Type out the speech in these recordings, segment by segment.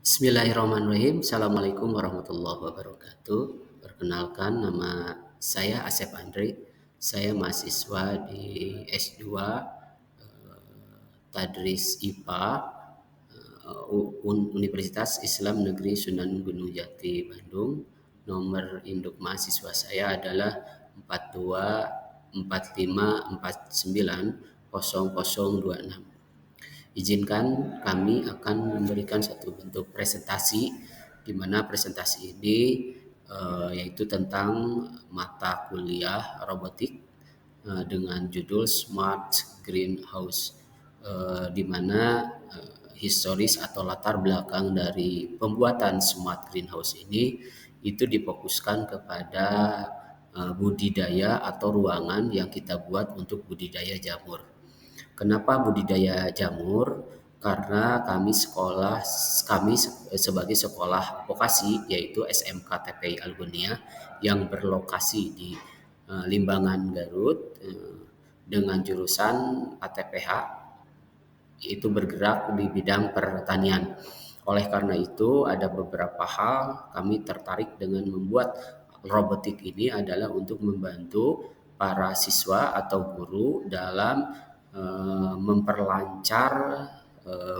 Bismillahirrahmanirrahim. Assalamualaikum warahmatullahi wabarakatuh. Perkenalkan, nama saya Asep Andri. Saya mahasiswa di S2 Tadris IPA Universitas Islam Negeri Sunan Gunung Jati, Bandung. Nomor induk mahasiswa saya adalah 4245490026. Izinkan kami akan memberikan satu bentuk presentasi, di mana presentasi ini yaitu tentang mata kuliah robotik dengan judul Smart Greenhouse, di mana historis atau latar belakang dari pembuatan Smart Greenhouse ini itu difokuskan kepada budidaya atau ruangan yang kita buat untuk budidaya jamur. Kenapa budidaya jamur? Karena kami sebagai sekolah vokasi, yaitu SMK TPI Algonia yang berlokasi di Limbangan, Garut, dengan jurusan ATPH, itu bergerak di bidang pertanian. Oleh karena itu, ada beberapa hal kami tertarik dengan membuat robotik ini adalah untuk membantu para siswa atau guru dalam memperlancar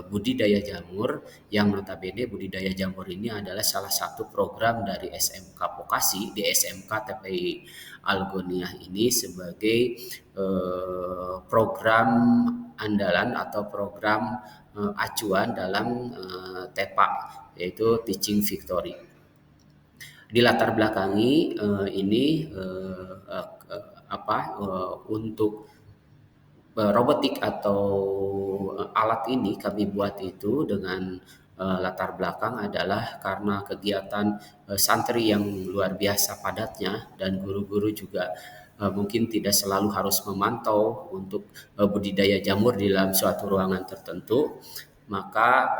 budidaya jamur, yang notabene budidaya jamur ini adalah salah satu program dari SMK Vokasi di SMK TPI Algonia ini sebagai program andalan atau program acuan dalam TEPA, yaitu Teaching Victory. Di latar belakangi ini untuk robotik atau alat ini kami buat itu dengan latar belakang adalah karena kegiatan santri yang luar biasa padatnya, dan guru-guru juga mungkin tidak selalu harus memantau untuk budidaya jamur di dalam suatu ruangan tertentu. Maka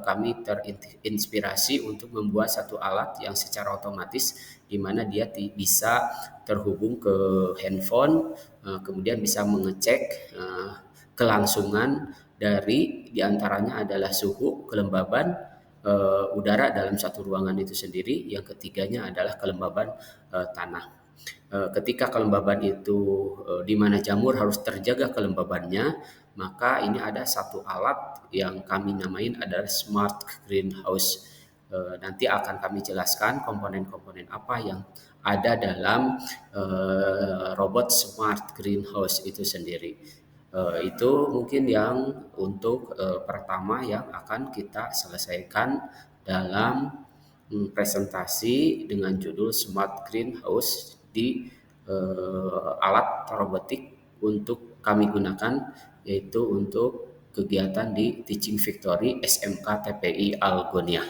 kami terinspirasi untuk membuat satu alat yang secara otomatis di mana dia bisa terhubung ke handphone, kemudian bisa mengecek kelangsungan dari diantaranya adalah suhu, kelembaban udara dalam satu ruangan itu sendiri. Yang ketiganya adalah kelembaban tanah. Ketika kelembaban itu di mana jamur harus terjaga kelembabannya, maka ini ada satu alat yang kami namain adalah Smart Greenhouse. Nanti akan kami jelaskan komponen-komponen apa yang ada dalam robot Smart Greenhouse itu sendiri. Itu mungkin yang untuk pertama yang akan kita selesaikan dalam presentasi dengan judul Smart Greenhouse di alat robotik untuk kami gunakan, yaitu untuk kegiatan di Teaching Victory SMK TPI Algonia.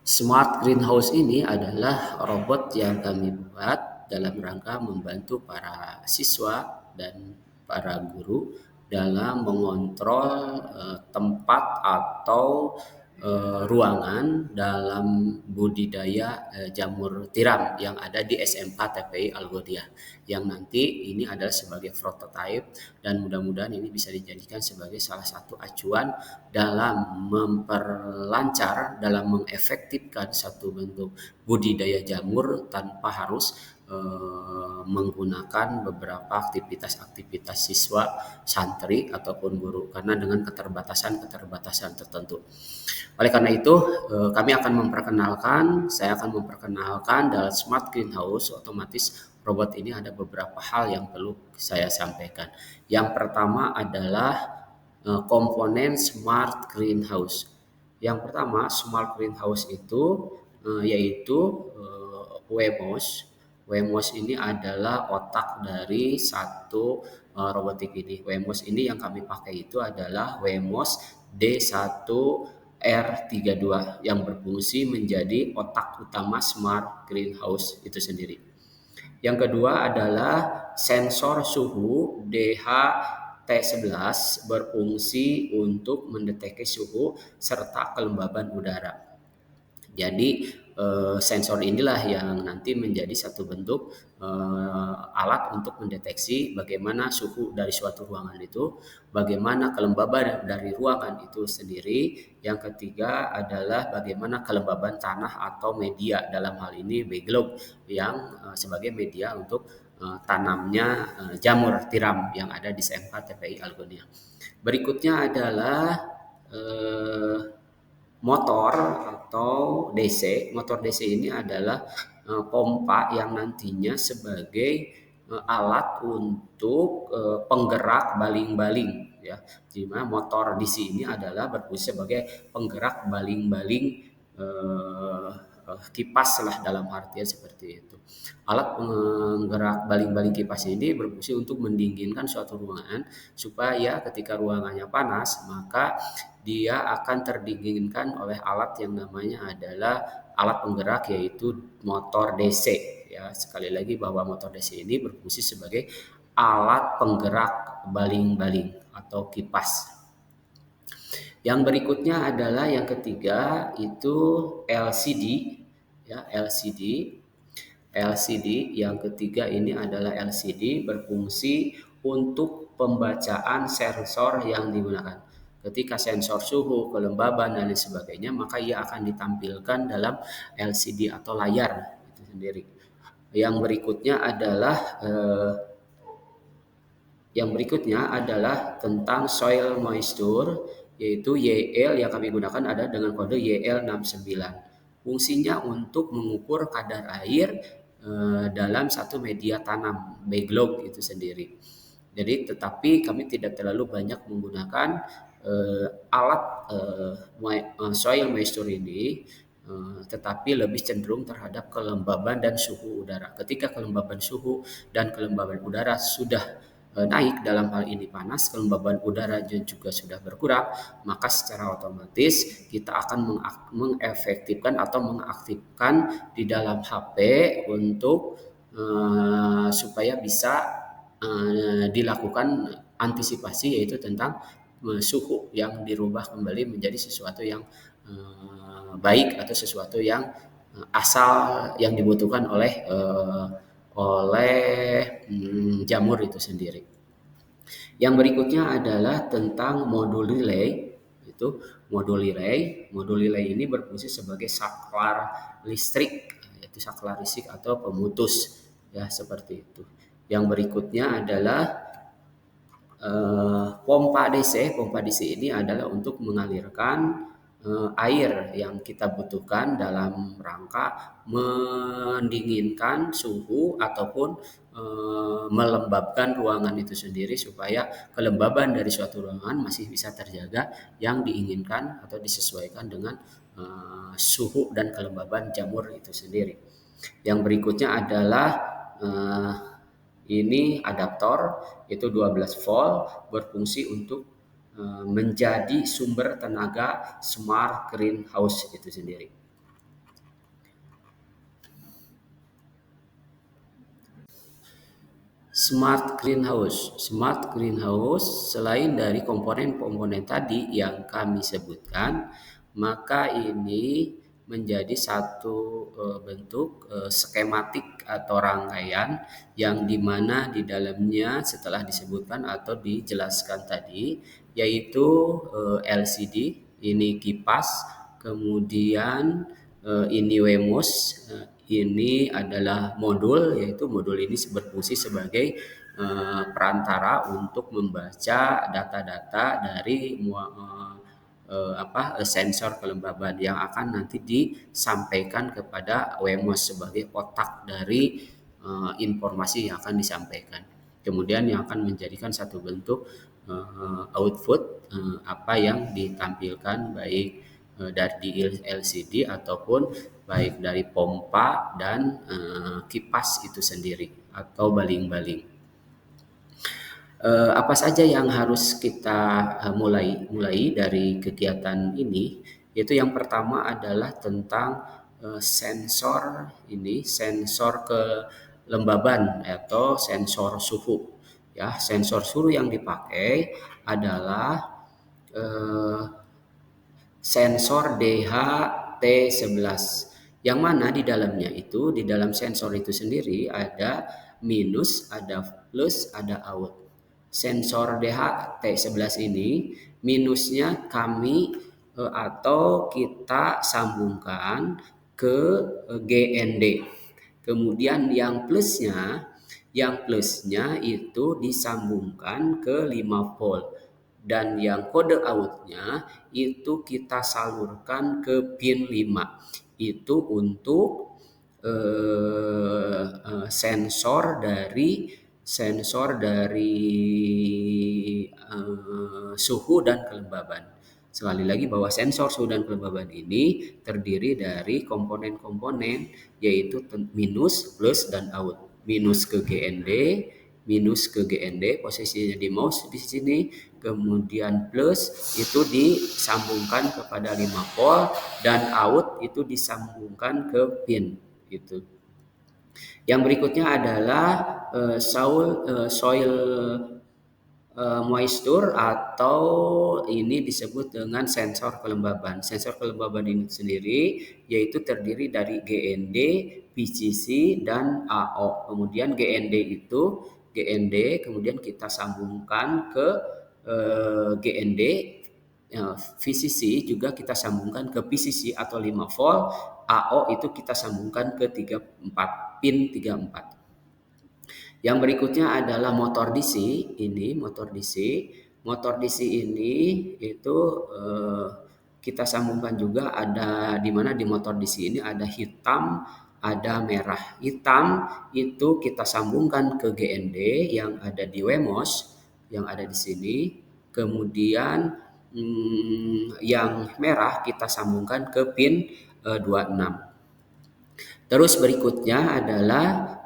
Smart Greenhouse ini adalah robot yang kami buat dalam rangka membantu para siswa dan para guru dalam mengontrol tempat atau ruangan dalam budidaya jamur tiram yang ada di SMK TPI Algodia, yang nanti ini adalah sebagai prototipe, dan mudah-mudahan ini bisa dijadikan sebagai salah satu acuan dalam memperlancar, dalam mengefektifkan satu bentuk budidaya jamur tanpa harus menggunakan beberapa aktivitas siswa, santri ataupun guru, karena dengan keterbatasan tertentu. Oleh karena itu, saya akan memperkenalkan dalam Smart Greenhouse. Otomatis robot ini ada beberapa hal yang perlu saya sampaikan. Yang pertama adalah komponen Smart Greenhouse. Yang pertama, Smart Greenhouse itu yaitu WMOS. WMOS ini adalah otak dari satu robotik ini. WMOS ini yang kami pakai itu adalah WMOS D1R32 yang berfungsi menjadi otak utama Smart Greenhouse itu sendiri. Yang kedua adalah sensor suhu DHT11 berfungsi untuk mendeteksi suhu serta kelembaban udara. Jadi sensor inilah yang nanti menjadi satu bentuk alat untuk mendeteksi bagaimana suhu dari suatu ruangan itu, bagaimana kelembaban dari ruangan itu sendiri. Yang ketiga adalah bagaimana kelembaban tanah atau media, dalam hal ini backlog yang sebagai media untuk tanamnya jamur tiram yang ada di SMK TPI Algonia. Berikutnya adalah eh, motor atau DC. Motor DC ini adalah pompa yang nantinya sebagai alat untuk penggerak baling-baling, ya. Di mana motor DC ini adalah berfungsi sebagai penggerak baling-baling eh, kipas lah, dalam artian seperti itu. Alat penggerak baling-baling kipas ini berfungsi untuk mendinginkan suatu ruangan supaya ketika ruangannya panas maka dia akan terdinginkan oleh alat yang namanya adalah alat penggerak, yaitu motor DC, ya. Sekali lagi bahwa motor DC ini berfungsi sebagai alat penggerak baling-baling atau kipas. Yang berikutnya adalah yang ketiga itu LCD, ya, LCD. LCD yang ketiga ini adalah LCD berfungsi untuk pembacaan sensor yang digunakan. Ketika sensor suhu, kelembaban dan lain sebagainya, maka ia akan ditampilkan dalam LCD atau layar itu sendiri. Yang berikutnya adalah tentang soil moisture, yaitu YL yang kami gunakan ada dengan kode YL69. Fungsinya untuk mengukur kadar air dalam satu media tanam, backlog itu sendiri. Jadi tetapi kami tidak terlalu banyak menggunakan alat soil moisture ini, tetapi lebih cenderung terhadap kelembaban dan suhu udara. Ketika kelembaban suhu dan kelembaban udara sudah naik, dalam hal ini panas, kelembaban udara juga sudah berkurang, maka secara otomatis kita akan mengefektifkan atau mengaktifkan di dalam HP untuk supaya bisa dilakukan antisipasi, yaitu tentang suhu yang dirubah kembali menjadi sesuatu yang baik atau sesuatu yang asal yang dibutuhkan oleh jamur itu sendiri. Yang berikutnya adalah tentang modul relay. Itu modul relay ini berfungsi sebagai saklar listrik, yaitu saklar listrik atau pemutus, ya, seperti itu. Yang berikutnya adalah pompa DC. Pompa DC ini adalah untuk mengalirkan air yang kita butuhkan dalam rangka mendinginkan suhu ataupun melembabkan ruangan itu sendiri supaya kelembaban dari suatu ruangan masih bisa terjaga yang diinginkan atau disesuaikan dengan suhu dan kelembaban jamur itu sendiri. Yang berikutnya adalah ini adaptor, itu 12 volt, berfungsi untuk menjadi sumber tenaga smart greenhouse itu sendiri. Smart greenhouse selain dari komponen-komponen tadi yang kami sebutkan, maka ini menjadi satu bentuk skematik atau rangkaian yang dimana di dalamnya setelah disebutkan atau dijelaskan tadi, yaitu LCD, ini kipas, kemudian ini WEMOS, ini adalah modul, yaitu modul ini berfungsi sebagai perantara untuk membaca data-data dari sensor kelembaban yang akan nanti disampaikan kepada WEMOS sebagai otak dari informasi yang akan disampaikan. Kemudian yang akan menjadikan satu bentuk output apa yang ditampilkan baik dari LCD ataupun baik dari pompa dan kipas itu sendiri atau baling-baling. Apa saja yang harus kita mulai dari kegiatan ini? Yaitu yang pertama adalah tentang sensor kelembaban atau sensor suhu. Ya, sensor suhu yang dipakai adalah sensor DHT11, Yang mana di dalamnya itu, di dalam sensor itu sendiri ada minus, ada plus, ada out. Sensor DHT11 ini minusnya kami atau kita sambungkan ke GND. Kemudian yang plusnya itu disambungkan ke 5 volt dan yang kode outnya itu kita salurkan ke pin 5. Itu untuk sensor dari suhu dan kelembaban. Sekali lagi bahwa sensor suhu dan kelembaban ini terdiri dari komponen-komponen yaitu minus, plus, dan out. Minus ke GND posisinya di mouse di sini, kemudian plus itu disambungkan kepada 5 volt dan out itu disambungkan ke pin itu. Yang berikutnya adalah soil moisture atau ini disebut dengan sensor kelembaban. Sensor kelembaban ini sendiri yaitu terdiri dari GND, PCC, dan AO. Kemudian GND kemudian kita sambungkan ke GND, VCC juga kita sambungkan ke PCC atau 5 volt, AO itu kita sambungkan ke 4 pin 34. Yang berikutnya adalah motor DC. Motor DC ini itu kita sambungkan juga, ada di mana di motor DC ini ada hitam, ada merah. Hitam itu kita sambungkan ke GND yang ada di WEMOS yang ada di sini. Kemudian yang merah kita sambungkan ke pin 26. Terus berikutnya adalah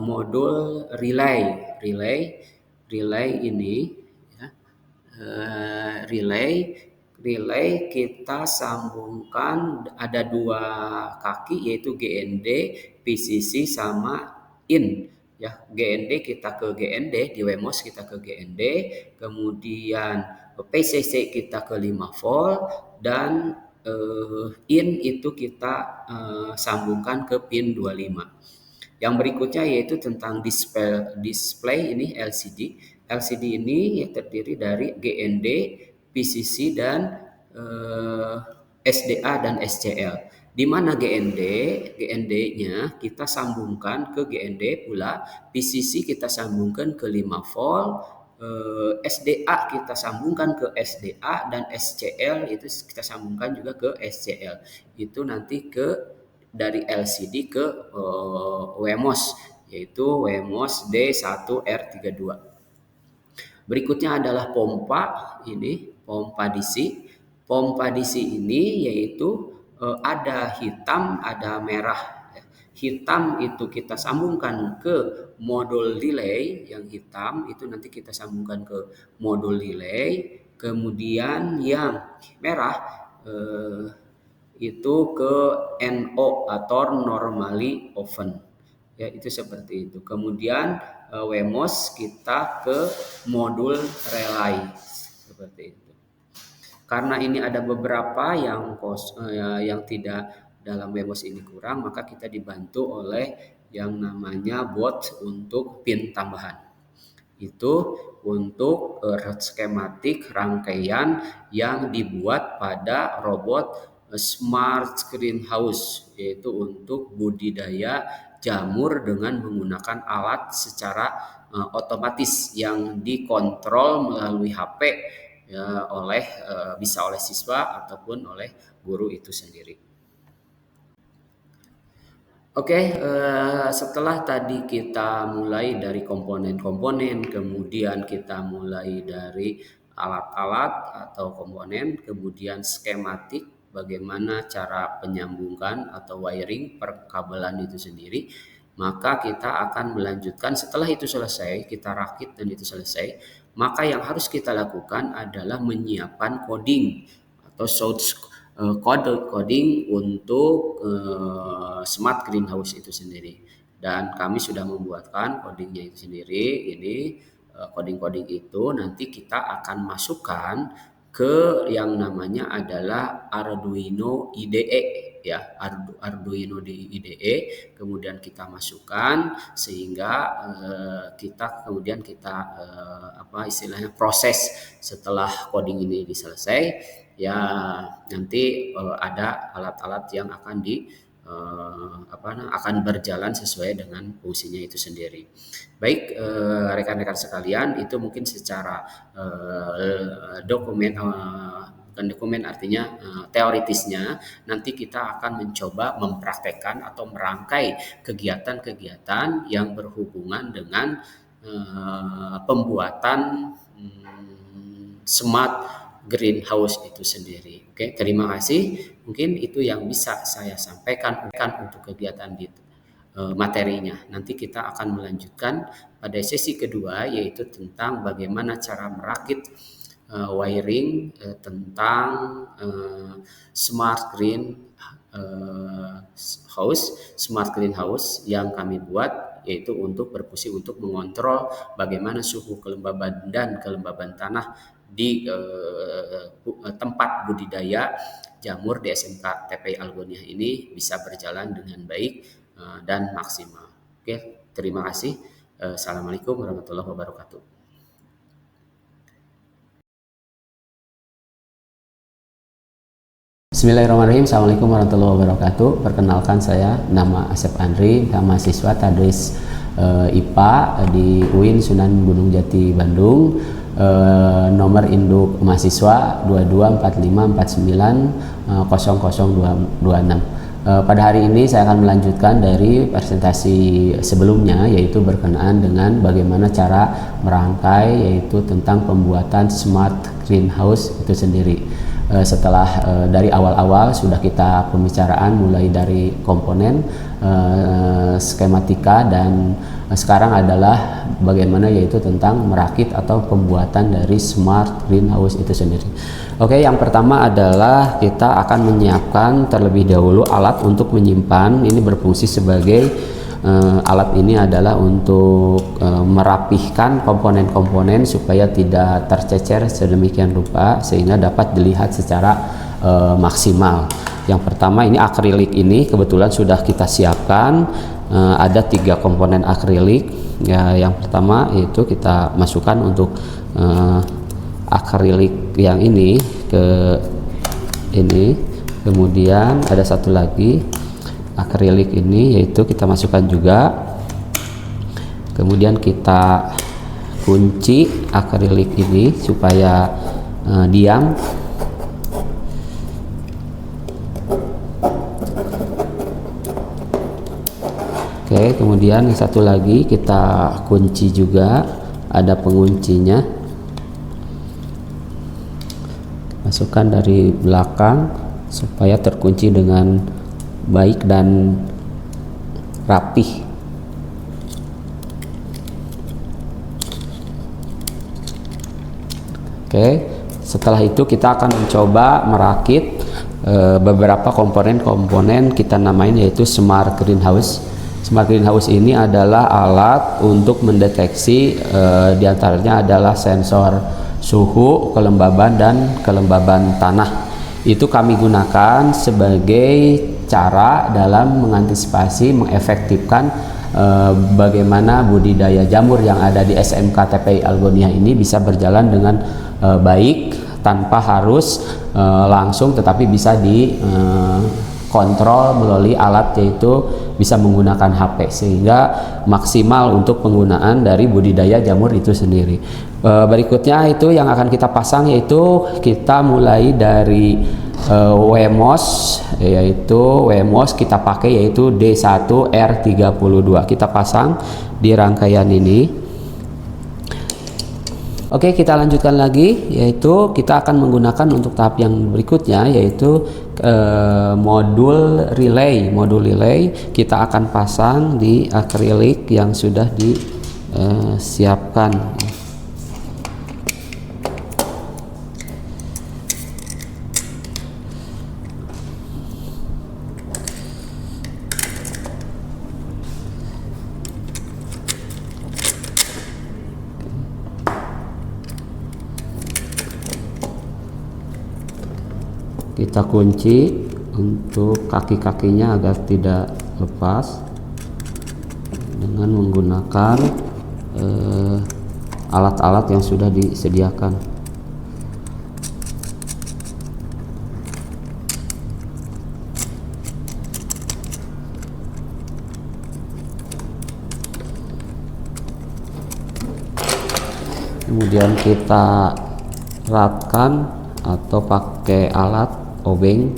modul relay. Relay ini ya, relay kita sambungkan ada 2 kaki yaitu GND, PCC, sama in. Ya, GND kita ke GND, di WEMOS kita ke GND, kemudian PCC kita ke 5 volt dan in itu kita sambungkan ke pin 25. Yang berikutnya yaitu tentang display ini LCD. LCD ini terdiri dari GND, PCC, dan SDA dan SCL. Di mana GND-nya kita sambungkan ke GND pula, PCC kita sambungkan ke 5 volt, SDA kita sambungkan ke SDA, dan SCL itu kita sambungkan juga ke SCL. Itu nanti dari LCD ke WEMOS, yaitu WEMOS D1R32. Berikutnya adalah pompa DC. Pompa DC ini yaitu ada hitam, ada merah. Hitam itu kita sambungkan ke modul delay, yang hitam itu nanti kita sambungkan ke modul delay. Kemudian yang merah itu ke NO atau normally open. Ya, itu seperti itu. Kemudian WEMOS kita ke modul relay seperti itu. Karena ini ada beberapa yang tidak dalam WEMOS ini kurang, maka kita dibantu oleh yang namanya bot untuk pin tambahan. Itu untuk skematik rangkaian yang dibuat pada robot smart greenhouse, yaitu untuk budidaya jamur dengan menggunakan alat secara otomatis yang dikontrol melalui HP ya, bisa oleh siswa ataupun oleh guru itu sendiri. Oke, setelah tadi kita mulai dari komponen-komponen, kemudian kita mulai dari alat-alat atau komponen, kemudian skematik, bagaimana cara penyambungan atau wiring perkabelan itu sendiri, maka kita akan melanjutkan. Setelah itu selesai, kita rakit dan itu selesai, maka yang harus kita lakukan adalah menyiapkan coding atau source coding untuk smart greenhouse itu sendiri. Dan kami sudah membuatkan codingnya itu sendiri. Ini coding-coding itu nanti kita akan masukkan ke yang namanya adalah Arduino IDE. ya, Arduino di IDE, kemudian kita masukkan sehingga kita kemudian kita apa istilahnya proses setelah coding ini selesai, ya nanti ada alat-alat yang akan akan berjalan sesuai dengan fungsinya itu sendiri. Baik, rekan-rekan sekalian, itu mungkin secara dokumen, bukan dokumen artinya teoritisnya. Nanti kita akan mencoba mempraktekkan atau merangkai kegiatan-kegiatan yang berhubungan dengan pembuatan smart greenhouse itu sendiri. Oke, terima kasih. Mungkin itu yang bisa saya sampaikan untuk kegiatan di materinya. Nanti kita akan melanjutkan pada sesi kedua, yaitu tentang bagaimana cara merakit wiring tentang smart greenhouse yang kami buat, yaitu untuk berfungsi untuk mengontrol bagaimana suhu kelembaban dan kelembaban tanah di tempat budidaya jamur di SMK TPI Algonia ini bisa berjalan dengan baik dan maksimal. Oke, terima kasih. Assalamualaikum warahmatullahi wabarakatuh. Bismillahirrahmanirrahim. Assalamualaikum warahmatullahi wabarakatuh. Perkenalkan, saya nama Asep Andri, mahasiswa Tadris IPA di UIN Sunan Gunung Jati Bandung. Nomor induk mahasiswa 2245490026. Pada hari ini saya akan melanjutkan dari presentasi sebelumnya, yaitu berkenaan dengan bagaimana cara merangkai, yaitu tentang pembuatan smart greenhouse itu sendiri. Setelah dari awal-awal sudah kita pembicaraan mulai dari komponen, skematika, dan sekarang adalah bagaimana yaitu tentang merakit atau pembuatan dari smart greenhouse itu sendiri. Oke, yang pertama adalah kita akan menyiapkan terlebih dahulu alat untuk menyimpan. Ini berfungsi sebagai alat ini adalah untuk merapihkan komponen-komponen supaya tidak tercecer sedemikian rupa sehingga dapat dilihat secara maksimal. Yang pertama ini akrilik, ini kebetulan sudah kita siapkan. Ada 3 komponen akrilik. Ya, yang pertama itu kita masukkan untuk akrilik yang ini ke ini. Kemudian ada satu lagi akrilik ini, yaitu kita masukkan juga. Kemudian kita kunci akrilik ini supaya diam. Oke, kemudian yang satu lagi kita kunci juga, ada penguncinya. Masukkan dari belakang supaya terkunci dengan baik dan rapih. Oke, setelah itu kita akan mencoba merakit beberapa komponen-komponen, kita namain yaitu smart greenhouse. Smart greenhouse ini adalah alat untuk mendeteksi diantaranya adalah sensor suhu, kelembaban, dan kelembaban tanah. Itu kami gunakan sebagai cara dalam mengantisipasi, mengefektifkan bagaimana budidaya jamur yang ada di SMK TPI Algonia ini bisa berjalan dengan baik tanpa harus langsung, tetapi bisa dikontrol melalui alat, yaitu bisa menggunakan HP, sehingga maksimal untuk penggunaan dari budidaya jamur itu sendiri. Berikutnya itu yang akan kita pasang, yaitu kita mulai dari WMOS, yaitu WMOS kita pakai yaitu D1R32. Kita pasang di rangkaian ini. Oke, kita lanjutkan lagi, yaitu kita akan menggunakan untuk tahap yang berikutnya, yaitu modul relay. Modul relay kita akan pasang di akrilik yang sudah disiapkan. Kita kunci untuk kaki-kakinya agar tidak lepas dengan menggunakan alat-alat yang sudah disediakan. Kemudian kita ratkan atau pakai alat obeng.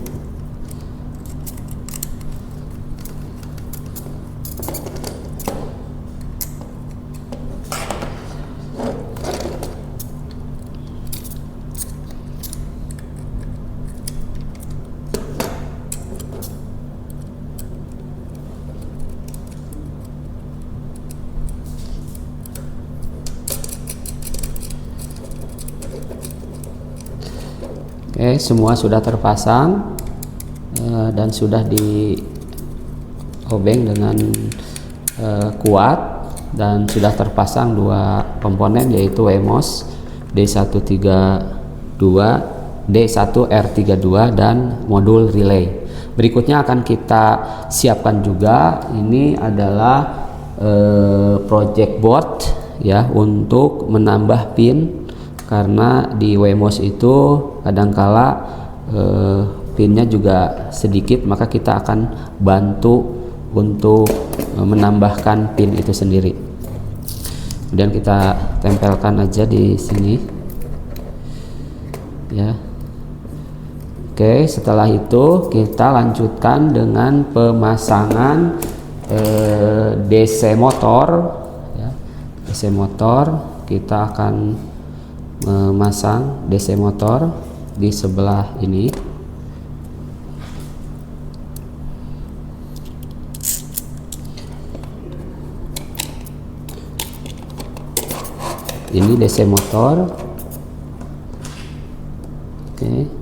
Oke, semua sudah terpasang dan sudah diobeng dengan kuat, dan sudah terpasang dua komponen yaitu WeMOS D132, D1R32 dan modul relay. Berikutnya akan kita siapkan juga, ini adalah project board ya, untuk menambah pin, karena di WeMOS itu kadangkala pinnya juga sedikit, maka kita akan bantu untuk menambahkan pin itu sendiri. Kemudian kita tempelkan aja di sini ya. Oke, setelah itu kita lanjutkan dengan pemasangan DC motor ya. DC motor, kita akan memasang DC motor di sebelah ini. Ini DC motor. Oke.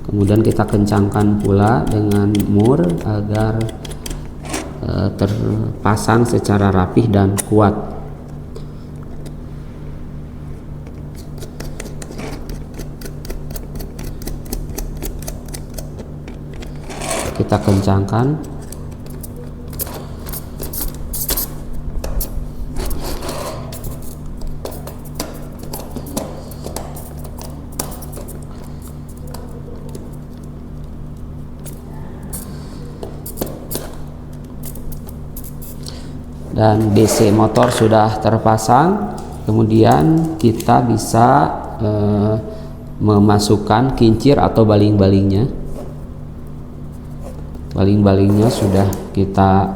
Kemudian kita kencangkan pula dengan mur agar terpasang secara rapih dan kuat. Kita kencangkan. Dan DC motor sudah terpasang. Kemudian kita bisa memasukkan kincir atau baling-balingnya. Baling-balingnya sudah kita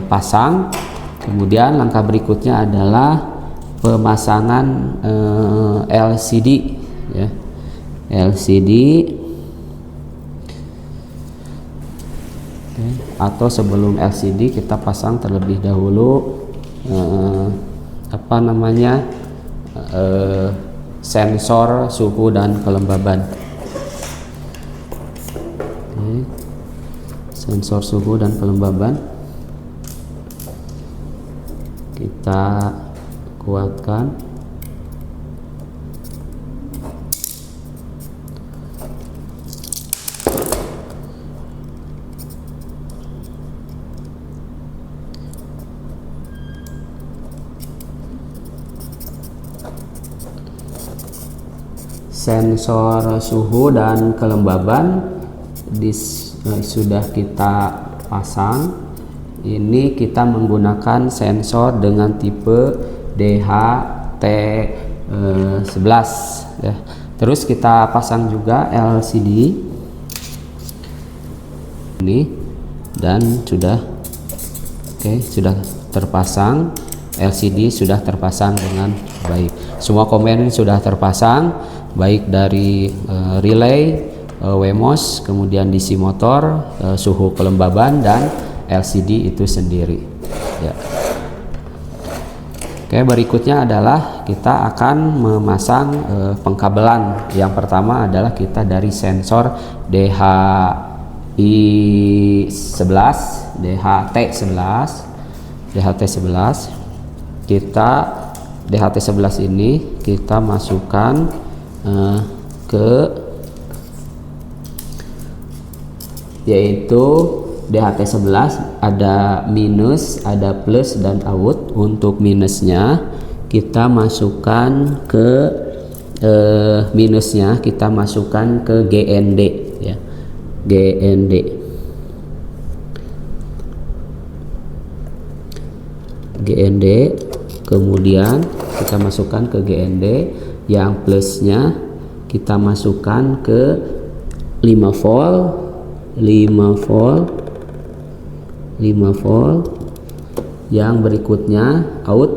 pasang. Kemudian langkah berikutnya adalah pemasangan LCD ya. LCD atau sebelum LCD kita pasang terlebih dahulu sensor suhu dan kelembaban. Sensor suhu dan kelembaban kita kuatkan. Sensor suhu dan kelembaban sudah kita pasang. Ini kita menggunakan sensor dengan tipe DHT11 ya. Terus kita pasang juga LCD ini, dan sudah sudah terpasang. LCD sudah terpasang dengan baik. Semua komponen sudah terpasang, baik dari relay, WeMOS, kemudian DC motor, suhu kelembaban, dan LCD itu sendiri ya. Oke, berikutnya adalah kita akan memasang pengkabelan. Yang pertama adalah kita dari sensor DHT11 DHT11. Kita DHT11 ini kita masukkan ke yaitu DHT11 ada minus, ada plus dan out. Untuk minusnya kita masukkan ke minusnya kita masukkan ke GND ya. GND kemudian kita masukkan ke GND, yang plusnya kita masukkan ke 5 volt, yang berikutnya out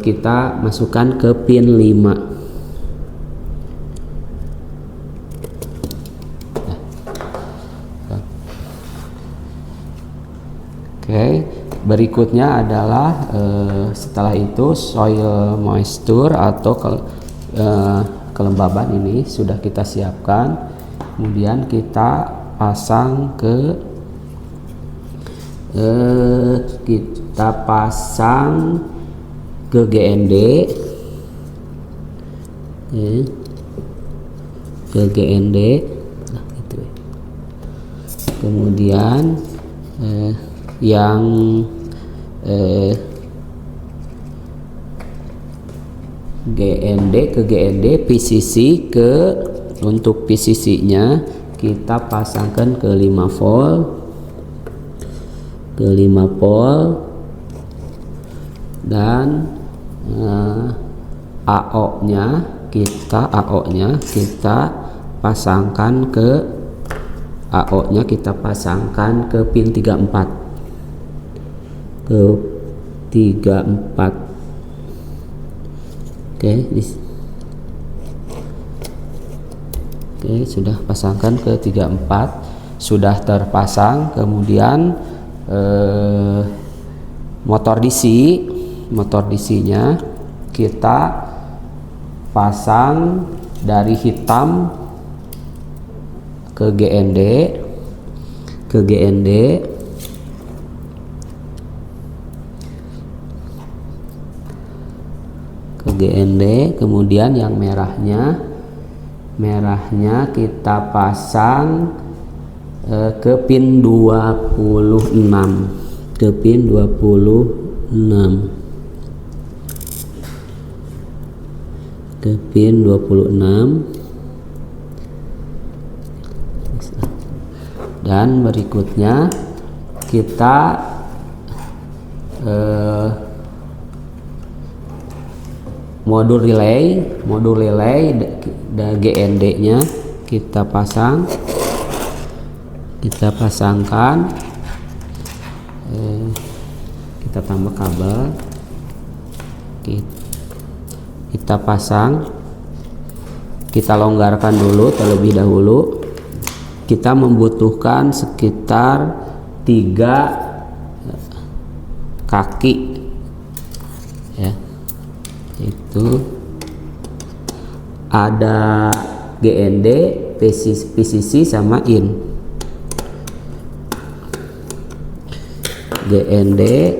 kita masukkan ke pin 5. Oke, berikutnya adalah setelah itu soil moisture atau kelembaban ini sudah kita siapkan, kemudian kita pasang ke GND, nah, gitu. Kemudian yang GND PCC untuk PCC nya kita pasangkan ke 5 volt dan AO nya kita pasangkan ke pin 34. Oke, sudah pasangkan ke 34, sudah terpasang. Kemudian motor DC nya kita pasang dari hitam ke GND kemudian yang merahnya kita pasang ke pin 26, dan berikutnya kita modul relay dan GND nya kita pasangkan, kita tambah kabel, kita pasang, kita longgarkan dulu terlebih dahulu. Kita membutuhkan sekitar 3 kaki ya, itu ada GND, PCC sama in. GND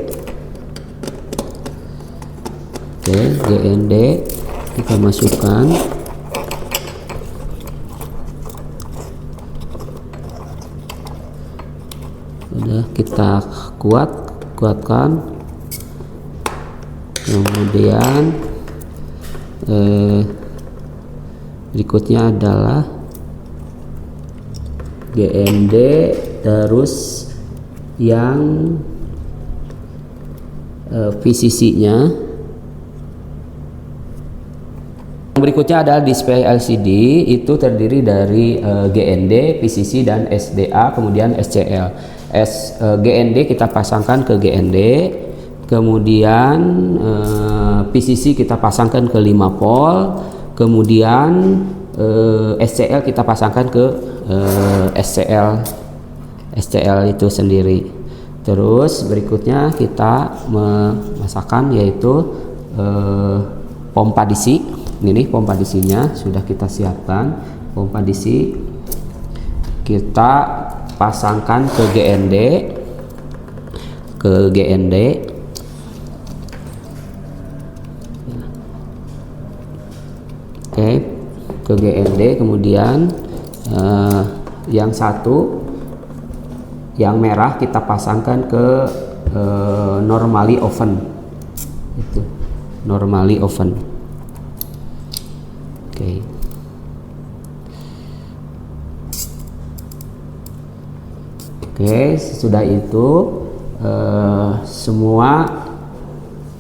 kita masukkan, udah kita kuatkan. Kemudian berikutnya adalah GND, terus yang PCC nya. Berikutnya adalah display LCD, itu terdiri dari GND, PCC dan SDA, kemudian SCL. GND kita pasangkan ke GND, kemudian PCC kita pasangkan ke 5 volt, kemudian SCL kita pasangkan ke SCL itu sendiri. Terus berikutnya kita memasakkan yaitu pompa DC. Ini pompa DC-nya sudah kita siapkan. Pompa DC kita pasangkan ke GND, ke GND. Oke, ke GND, kemudian yang satu yang merah kita pasangkan ke normally oven, itu normally oven. Oke, sesudah itu semua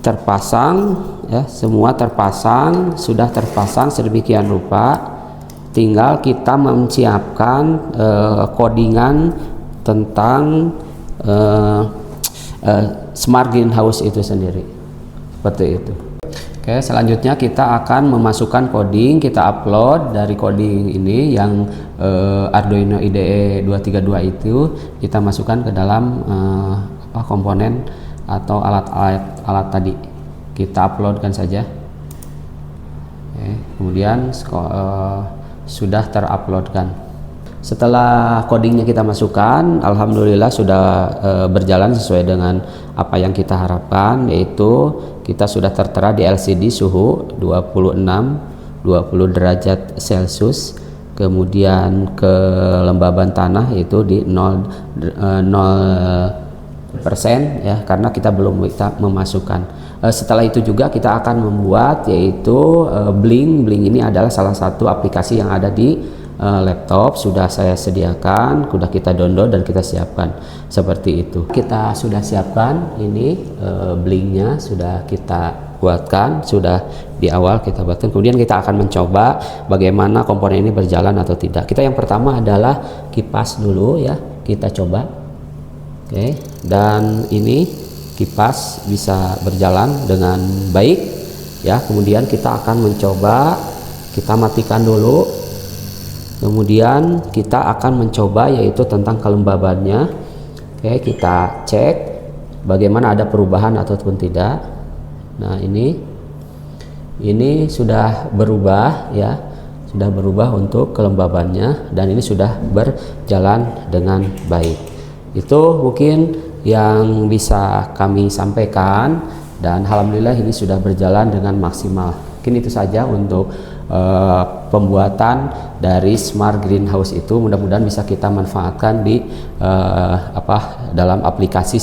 terpasang ya, semua terpasang, sudah terpasang sedemikian rupa. Tinggal kita menyiapkan codingan tentang smart greenhouse itu sendiri, seperti itu. Oke, selanjutnya kita akan memasukkan coding, kita upload dari coding ini yang Arduino IDE 232 itu kita masukkan ke dalam komponen atau alat tadi, kita uploadkan saja. Oke, kemudian sudah teruploadkan. Setelah codingnya kita masukkan, alhamdulillah sudah berjalan sesuai dengan apa yang kita harapkan, yaitu kita sudah tertera di LCD suhu 20 derajat Celcius, kemudian kelembaban tanah itu di 0% ya, karena kita belum memasukkan. Setelah itu juga kita akan membuat yaitu Blink ini adalah salah satu aplikasi yang ada di laptop, sudah saya sediakan, sudah kita download dan kita siapkan seperti itu. Kita sudah siapkan ini Blinknya, sudah kita buatkan, sudah di awal kita buatkan. Kemudian kita akan mencoba bagaimana komponen ini berjalan atau tidak. Kita yang pertama adalah kipas dulu ya, kita coba. Oke, dan ini kipas bisa berjalan dengan baik ya. Kemudian kita akan mencoba, kita matikan dulu. Kemudian kita akan mencoba yaitu tentang kelembabannya. Oke, kita cek bagaimana ada perubahan ataupun tidak. Nah, ini sudah berubah ya, sudah berubah untuk kelembabannya dan ini sudah berjalan dengan baik. Itu mungkin yang bisa kami sampaikan dan alhamdulillah ini sudah berjalan dengan maksimal. Mungkin itu saja untuk pembuatan dari smart greenhouse itu. Mudah-mudahan bisa kita manfaatkan di dalam aplikasi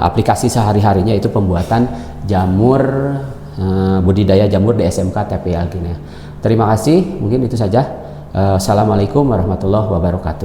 aplikasi sehari-harinya, itu pembuatan jamur, budidaya jamur di SMK TPA Gini. Terima kasih, mungkin itu saja. Assalamualaikum warahmatullahi wabarakatuh.